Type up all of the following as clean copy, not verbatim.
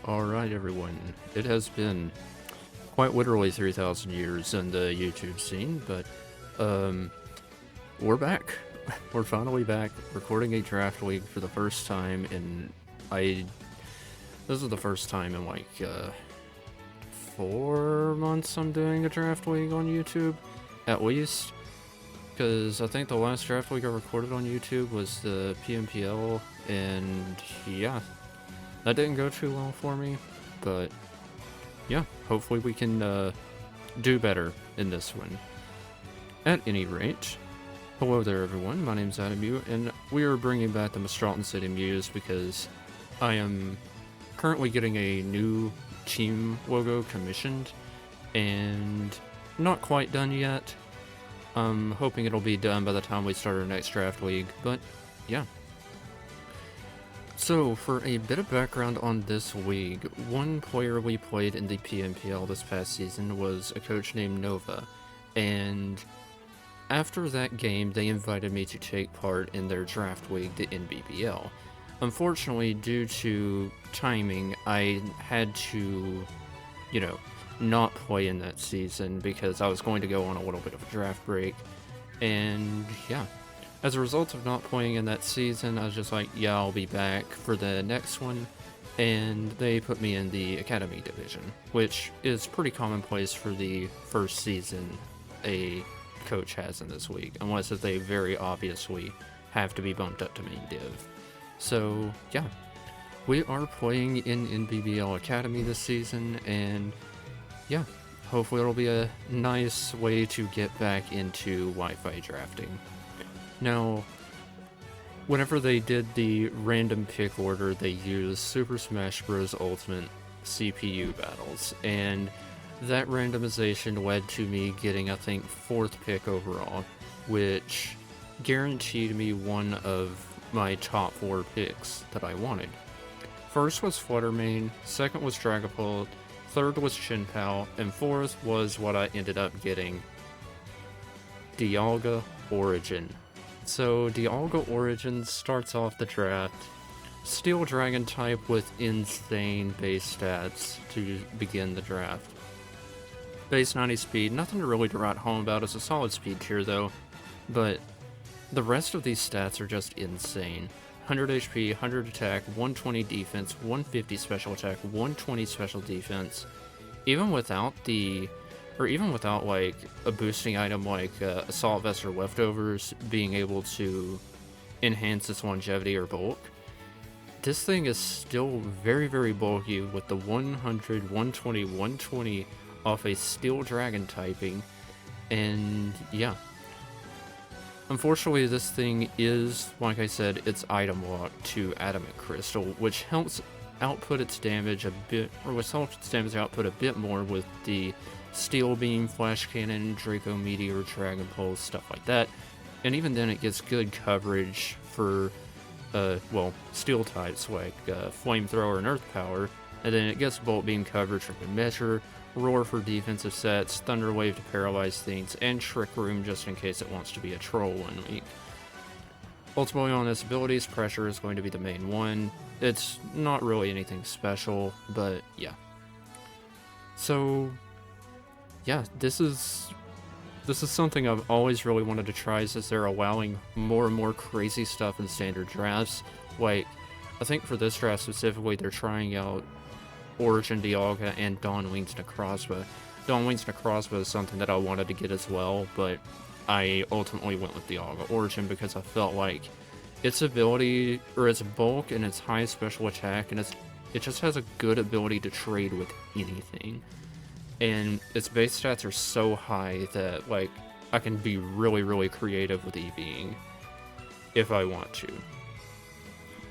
Alright everyone, it has been quite literally 3,000 years in the YouTube scene, but we're back. We're finally back, recording a draft league for the first time in, this is the first time in like 4 months I'm doing a draft league on YouTube, at least, because I think the last draft league I recorded on YouTube was the PMPL, and yeah, that didn't go too well for me, but yeah, hopefully we can do better in this one. At any rate, hello there everyone, my name's Ardain, and we are bringing back the Mistralton City Muse because I am currently getting a new team logo commissioned, and not quite done yet. I'm hoping it'll be done by the time we start our next draft league, but yeah. So, for a bit of background on this league, one player we played in the PMPL this past season was a coach named Nova, and after that game they invited me to take part in their draft league, the NBBL. Unfortunately, due to timing, I had to, not play in that season because I was going to go on a little bit of a draft break, and yeah. As a result of not playing in that season, I was just like, yeah, I'll be back for the next one, and they put me in the Academy Division, which is pretty commonplace for the first season a coach has in this league, unless if they very obviously have to be bumped up to main div. So, yeah, we are playing in NBBL Academy this season, and yeah, hopefully it'll be a nice way to get back into Wi-Fi drafting. Now, whenever they did the random pick order, they used Super Smash Bros. Ultimate CPU battles, and that randomization led to me getting, I think, 4th pick overall, which guaranteed me one of my top 4 picks that I wanted. First was Fluttermane, second was Dragapult, third was Chinpow, and fourth was what I ended up getting, DIALGA-ORIGIN. So, DIALGA-ORIGIN starts off the draft, Steel Dragon type with insane base stats to begin the draft. Base 90 speed, nothing to really write home about as a solid speed tier though, but the rest of these stats are just insane. 100 HP, 100 attack, 120 defense, 150 special attack, 120 special defense. Even without like a boosting item like Assault Vest or Leftovers being able to enhance its longevity or bulk, this thing is still very, very bulky with the 100, 120, 120 off a Steel Dragon typing, and yeah. Unfortunately, this thing is, like I said, it's item locked to Adamant Crystal, which helps output its damage a bit, or which helps its damage output a bit more with the Steel Beam, Flash Cannon, Draco Meteor, Dragon Pulse, stuff like that. And even then it gets good coverage for, Steel types like Flamethrower and Earth Power, and then it gets Bolt Beam coverage for good measure, Roar for defensive sets, Thunder Wave to paralyze things, and Trick Room just in case it wants to be a troll one week. Ultimately on its abilities, Pressure is going to be the main one. It's not really anything special, but yeah. So, yeah, this is something I've always really wanted to try, since they're allowing more and more crazy stuff in standard drafts. Like, I think for this draft specifically, they're trying out Origin Dialga and Dawn Wings Necrozma. Dawn Wings Necrozma is something that I wanted to get as well, but I ultimately went with Dialga Origin because I felt like its ability, or its bulk and its high special attack, and it just has a good ability to trade with anything. And its base stats are so high that, like, I can be really, really creative with EVing if I want to.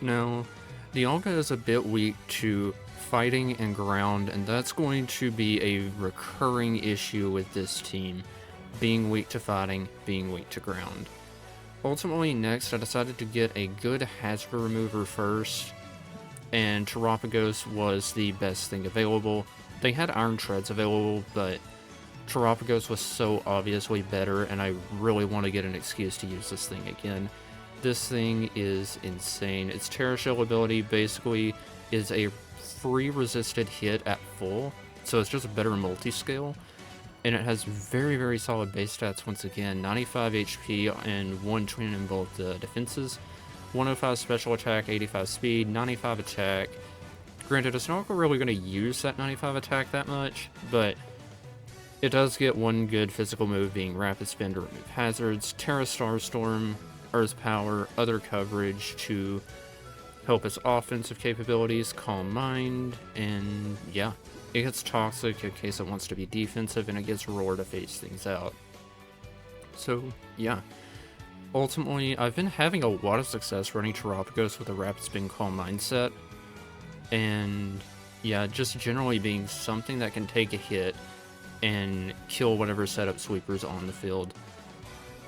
Now, Dialga is a bit weak to fighting and ground, and that's going to be a recurring issue with this team, being weak to fighting, being weak to ground. Ultimately, next, I decided to get a good Hasbro remover first, and Terapagos was the best thing available. They had Iron Treads available, but Terapagos was so obviously better, and I really want to get an excuse to use this thing again. This thing is insane. Its Terra Shell ability basically is a free resisted hit at full, so it's just a better multi-scale. And it has very, very solid base stats once again, 95 HP and 120 in both defenses, 105 special attack, 85 speed, 95 attack. Granted, it's not really going to use that 95 attack that much, but it does get one good physical move being Rapid Spin to remove hazards, Terra Starstorm, Earth Power, other coverage to help its offensive capabilities, Calm Mind, and yeah, it gets Toxic in case it wants to be defensive, and it gets Roar to phase things out. So yeah, ultimately, I've been having a lot of success running Terapagos with a Rapid Spin Calm Mind set, and yeah, just generally being something that can take a hit and kill whatever setup sweepers on the field.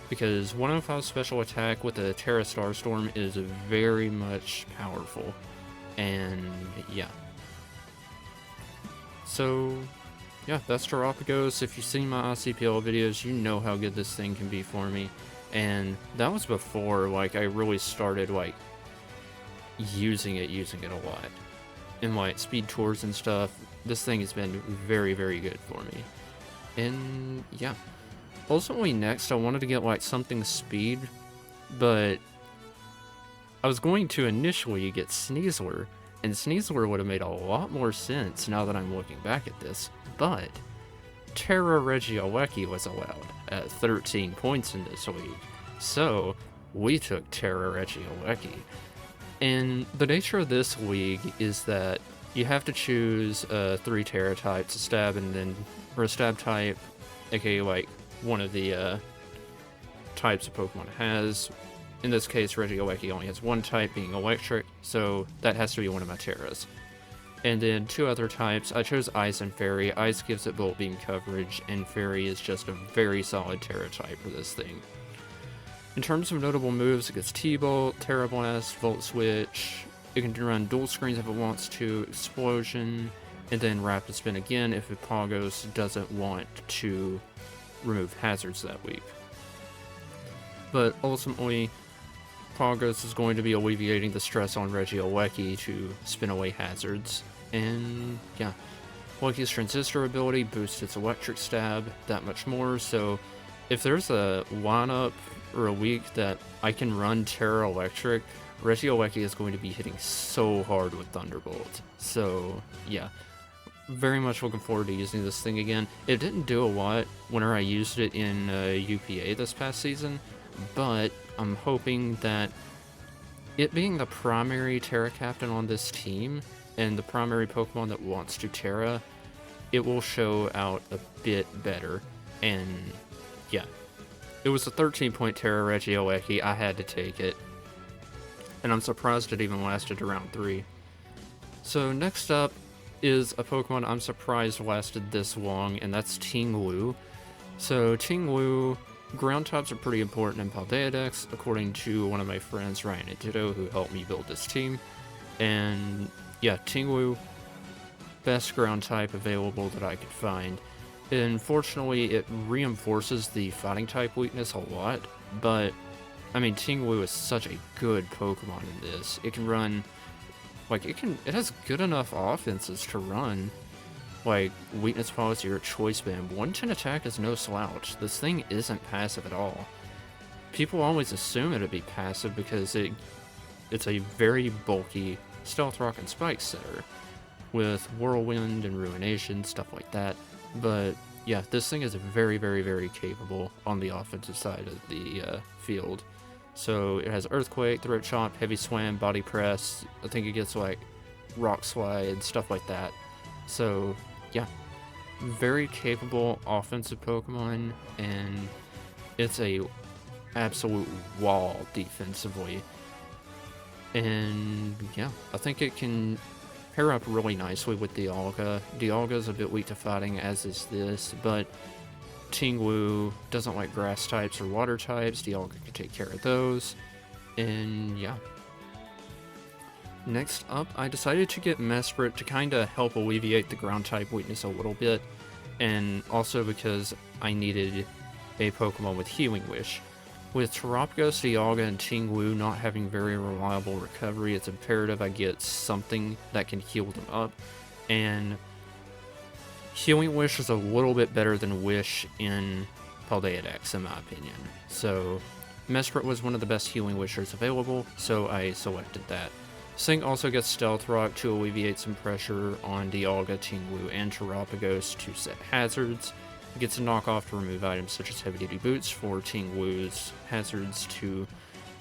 Because 105 special attack with a Terra Starstorm is very much powerful. And yeah. So yeah, that's Terapagos. If you've seen my ICPL videos, you know how good this thing can be for me. And that was before like I really started like using it a lot. In like speed tours and stuff, this thing has been very, very good for me. And yeah. Ultimately next I wanted to get like something speed, but I was going to initially get Sneasler, and Sneasler would have made a lot more sense now that I'm looking back at this, but Terra Regieleki was allowed at 13 points in this league, so we took Terra Regieleki. And the nature of this league is that you have to choose 3 Terra types, a stab and then, or a stab type, aka like one of the types a Pokemon has. In this case, Regieleki only has one type, being electric, so that has to be one of my Terras. And then 2 other types, I chose Ice and Fairy. Ice gives it Volt Beam coverage, and Fairy is just a very solid Terra type for this thing. In terms of notable moves, it gets T-Bolt, Terra Blast, Volt Switch, it can run dual screens if it wants to, Explosion, and then Rapid Spin again if Pagos doesn't want to remove hazards that week. But ultimately, Pagos is going to be alleviating the stress on Regieleki to spin away hazards. And yeah, Leki's Transistor ability boosts its electric stab that much more, so if there's a lineup or a week that I can run Terra Electric, Regieleki is going to be hitting so hard with Thunderbolt. So yeah, very much looking forward to using this thing again. It didn't do a lot whenever I used it in UPA this past season, but I'm hoping that it being the primary Terra captain on this team, and the primary Pokemon that wants to Terra, it will show out a bit better. And yeah, it was a 13-point Terra Regieleki, I had to take it. And I'm surprised it even lasted to round 3. So next up is a Pokemon I'm surprised lasted this long, and that's Ting-Wu. So Ting-Wu, ground types are pretty important in Paldea decks, according to one of my friends, Ryan and Ditto, who helped me build this team. And yeah, Ting-Wu, best ground type available that I could find. Unfortunately, it reinforces the fighting type weakness a lot, but I mean, Ting-Wu is such a good Pokemon in this. It can run, like, it has good enough offenses to run, like, Weakness Policy or Choice Band. 110 attack is no slouch. This thing isn't passive at all. People always assume it'd be passive because it's a very bulky Stealth Rock and Spike setter with Whirlwind and Ruination, stuff like that. But yeah, this thing is very, very, very capable on the offensive side of the field. So it has Earthquake, Throat Chomp, Heavy Swam, Body Press. I think it gets like Rock Slide, stuff like that. So yeah, very capable offensive Pokemon, and it's a absolute wall defensively. And yeah, I think it can pair up really nicely with Dialga. Dialga is a bit weak to fighting, as is this, but Ting-Wu doesn't like grass types or water types. Dialga can take care of those. And yeah. Next up, I decided to get Mesprit to kind of help alleviate the ground type weakness a little bit, and also because I needed a Pokemon with Healing Wish. With Terapagos, Dialga, and Ting Wu not having very reliable recovery, it's imperative I get something that can heal them up, and Healing Wish is a little bit better than Wish in Paldea decks, in my opinion. So Mesprit was one of the best Healing Wishers available, so I selected that. Sing also gets Stealth Rock to alleviate some pressure on Dialga, Ting Wu, and Terapagos to set hazards. It gets a knockoff to remove items such as Heavy Duty Boots for Ting Wu's hazards to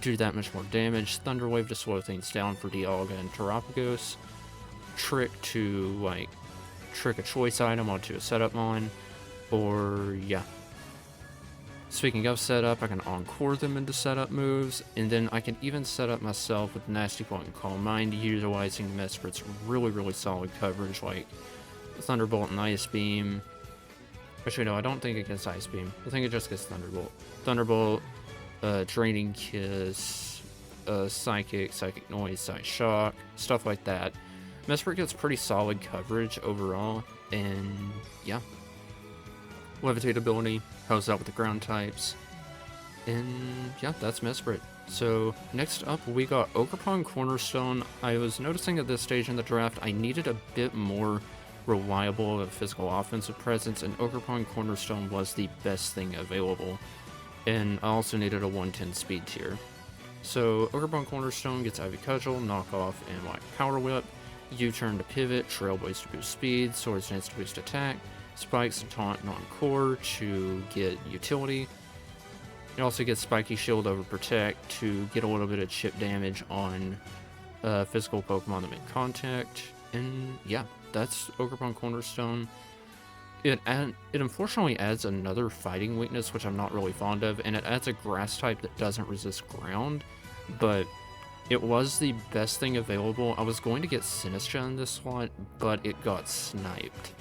do that much more damage. Thunder Wave to slow things down for Dialga and Terapagos. Trick to, trick a choice item onto a setup mon. Or, yeah. Speaking of setup, I can encore them into setup moves, and then I can even set up myself with Nasty Point and Calm Mind, utilizing Mesprit's really solid coverage, like Thunderbolt and Ice Beam. Actually, no, I don't think it gets Ice Beam. I think it just gets Thunderbolt. Thunderbolt, Draining Kiss, Psychic Noise, Psy Shock, stuff like that. Mesprit gets pretty solid coverage overall, and yeah. Levitate ability, helps out with the ground types, and yeah, that's Mesprit. So next up we got Ogerpon Cornerstone. I was noticing at this stage in the draft I needed a bit more reliable of a physical offensive presence, and Ogerpon Cornerstone was the best thing available. And I also needed a 110 speed tier. So Ogerpon Cornerstone gets Ivy Cudgel, Knockoff, and Power Whip. U-Turn to pivot, Trailblaze to boost speed, Swords Dance to boost attack, Spikes to taunt and encore to get utility. It also gets Spiky Shield over Protect to get a little bit of chip damage on physical Pokemon that make contact. And yeah, that's Ogerpon Cornerstone. It unfortunately adds another fighting weakness, which I'm not really fond of, and it adds a grass type that doesn't resist ground, but it was the best thing available. I was going to get Sinistcha in this slot, but it got sniped.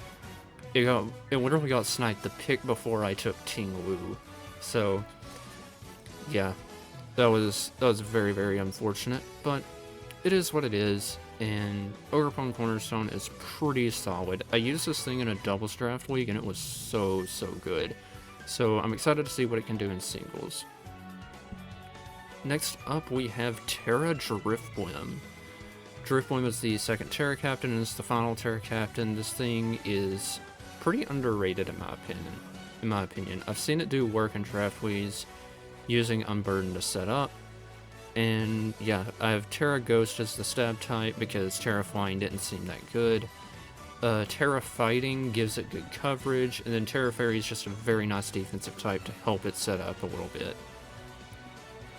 It literally got sniped the pick before I took Ting Wu. So yeah, that was very unfortunate, but it is what it is, and Ogerpon Cornerstone is pretty solid. I used this thing in a doubles draft league and it was so good. So I'm excited to see what it can do in singles. Next up we have Terra Drifblim. Drifblim is the second Terra Captain and it's the final Terra Captain. This thing is pretty underrated in my opinion. I've seen it do work in draft leagues using Unburden to set up. And yeah, I have Terra Ghost as the stab type because Terra Flying didn't seem that good. Terra Fighting gives it good coverage, and then Terra Fairy is just a very nice defensive type to help it set up a little bit.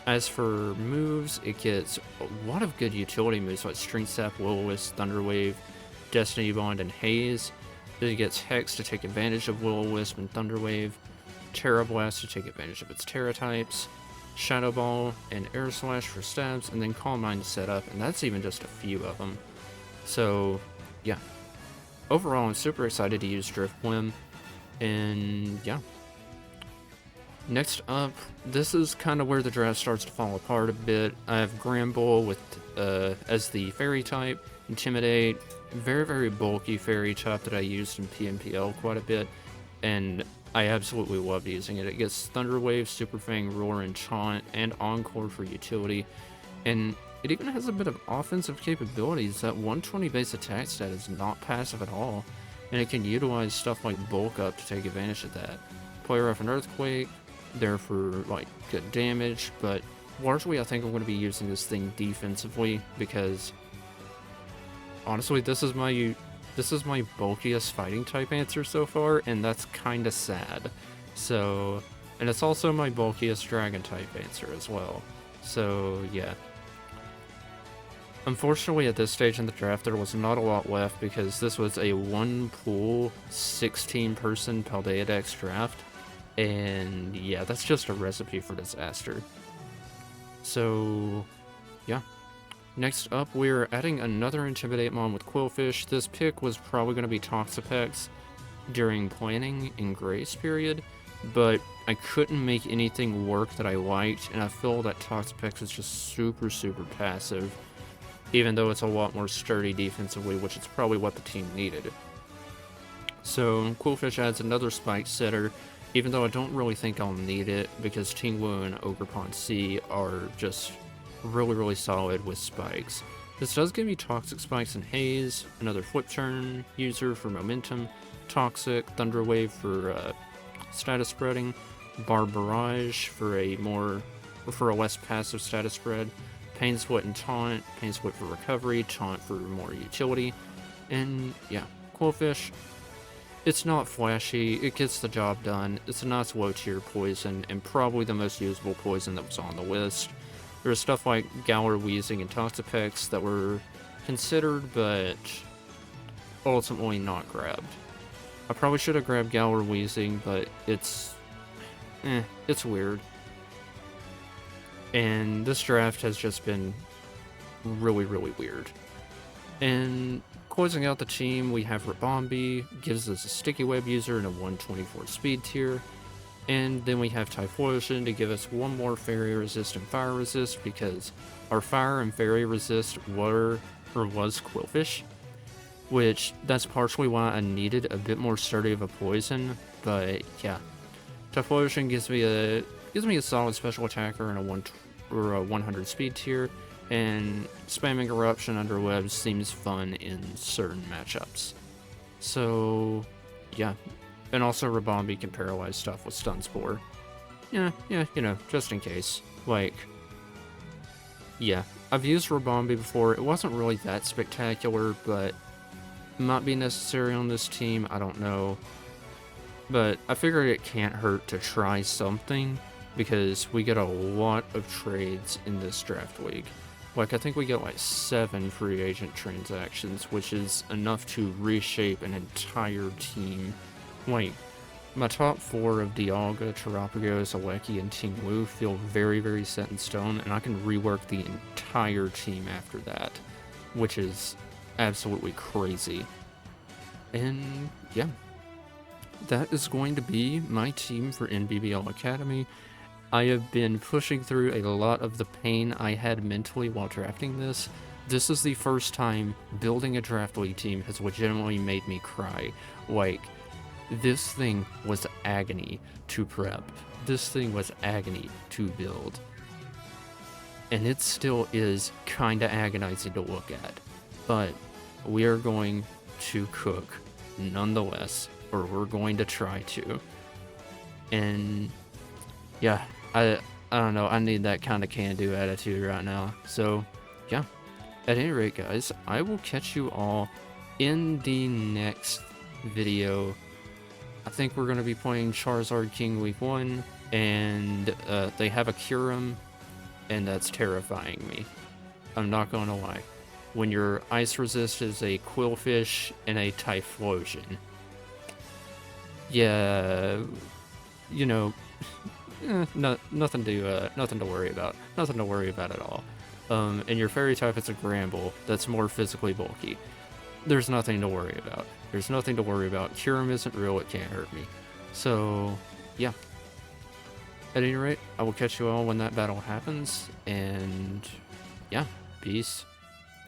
As for moves, it gets a lot of good utility moves like String Sap, Will-O-Wisp, Thunder Wave, Destiny Bond, and Haze. Then it gets Hex to take advantage of Will-O-Wisp and Thunder Wave, Terra Blast to take advantage of its Terra types, Shadow Ball and Air Slash for stabs, and then Calm Mind to set up, and that's even just a few of them. So yeah, overall I'm super excited to use Drifblim, and yeah. Next up, this is kind of where the draft starts to fall apart a bit. I have Granbull with as the fairy type, Intimidate, very bulky fairy type that I used in PMPL quite a bit, and I absolutely loved using it. It gets Thunder Wave, Super Fang, Roar, and Taunt, and Encore for utility, and it even has a bit of offensive capabilities. That 120 base attack stat is not passive at all, and it can utilize stuff like Bulk Up to take advantage of that. Play Rough and Earthquake, there for good damage, but largely I think I'm going to be using this thing defensively because honestly this is my bulkiest fighting type answer so far, and that's kinda sad. So, and it's also my bulkiest dragon type answer as well. So yeah. Unfortunately at this stage in the draft there was not a lot left because this was a 1-pool 16-person Paldea Dex draft. And yeah, that's just a recipe for disaster. So yeah. Next up, we're adding another Intimidate Mon with Quillfish. This pick was probably going to be Toxapex during planning in Grace period, but I couldn't make anything work that I liked, and I feel that Toxapex is just super passive, even though it's a lot more sturdy defensively, which is probably what the team needed. So Quillfish adds another Spike Setter even though I don't really think I'll need it, because Tingwu and Ogerpon C are just really solid with spikes. This does give me Toxic Spikes and Haze, another Flip Turn user for momentum, Toxic, Thunder Wave for status spreading, Bar Barrage for a less passive status spread, Pain Split and Taunt, Pain Split for recovery, Taunt for more utility, and yeah, Quillfish. It's not flashy, it gets the job done, it's a nice low tier poison, and probably the most usable poison that was on the list. There's stuff like Galar, Wheezing, and Toxapex that were considered, but ultimately not grabbed. I probably should have grabbed Galar, Wheezing, but it's weird. And this draft has just been really weird. And closing out the team, we have Rabombi, gives us a Sticky Web user and a 124 speed tier. And then we have Typhlosion to give us one more Fairy Resist and Fire Resist, because our Fire and Fairy Resist was Quillfish, which that's partially why I needed a bit more sturdy of a poison. But yeah, Typhlosion gives me a solid special attacker and a 100 speed tier, and spamming Eruption under webs seems fun in certain matchups. So yeah. And also Rabombi can paralyze stuff with Stun Spore. Yeah, you know, just in case. Like, yeah, I've used Rabombi before. It wasn't really that spectacular, but might be necessary on this team, I don't know. But I figured it can't hurt to try something, because we get a lot of trades in this draft league. Like, I think we get like 7 free agent transactions, which is enough to reshape an entire team. Like, my top 4 of Dialga, Terapagos, Aleki, and Tingwu feel very set in stone, and I can rework the entire team after that, which is absolutely crazy. And yeah, that is going to be my team for NBBL Academy. I have been pushing through a lot of the pain I had mentally while drafting this. This is the first time building a draft league team has legitimately made me cry. Like, this thing was agony to prep. This thing was agony to build. And it still is kinda agonizing to look at. But we are going to cook nonetheless, or we're going to try to. And yeah, I don't know, I need that kind of can-do attitude right now. So yeah, at any rate guys, I will catch you all in the next video. I think we're going to be playing Charizard King Week 1, and they have a Kyurem, and that's terrifying me. I'm not going to lie. When your Ice Resist is a Quillfish and a Typhlosion. Yeah, you know, nothing to worry about. Nothing to worry about at all. And your Fairy type is a Gramble that's more physically bulky. There's nothing to worry about. There's nothing to worry about. Kyurem isn't real, it can't hurt me. So, yeah. At any rate, I will catch you all when that battle happens, and yeah, peace.